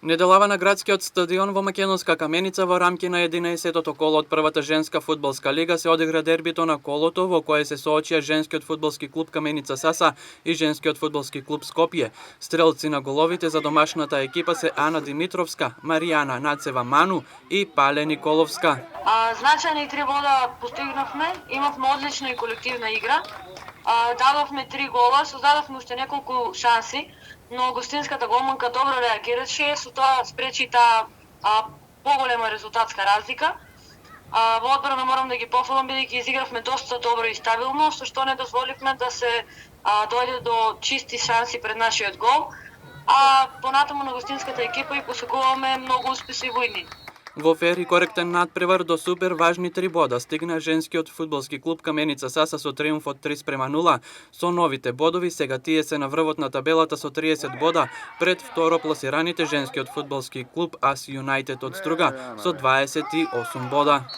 Неделава на градскиот стадион во Македонска Каменица во рамки на 11-тото коло од првата женска фудбалска лига се одигра дербито на колото во кое се соочија женскиот фудбалски клуб Каменица Саса и женскиот фудбалски клуб Скопје. Стрелци на головите за домашната екипа се Ана Димитровска, Маријана Нацева Ману и Пале Николовска. Значајни 3 бода постигнавме, имавме одлична и колективна игра. Дадовме 3 гола, создадовме уште неколку шанси, но гостинската голманка добро реагираше, со тоа спречи таа поголема резултатска разлика. Во одбрана морам да ги пофалам, бидејќи изигравме доста добро и стабилно, со што не дозволивме да се дојде до чисти шанси пред нашиот гол. Понатаму на гостинската екипа и посекуваме многу успеси во игри. Во фер и коректен надпревар до супер важни 3 бода стигна женскиот фудбалски клуб Каменица Саса со триумф од 3:0. Со новите бодови сега тие се на врвот на табелата со 30 бода пред второпласираните женскиот фудбалски клуб Ас Юнајтед од Струга со 28 бода.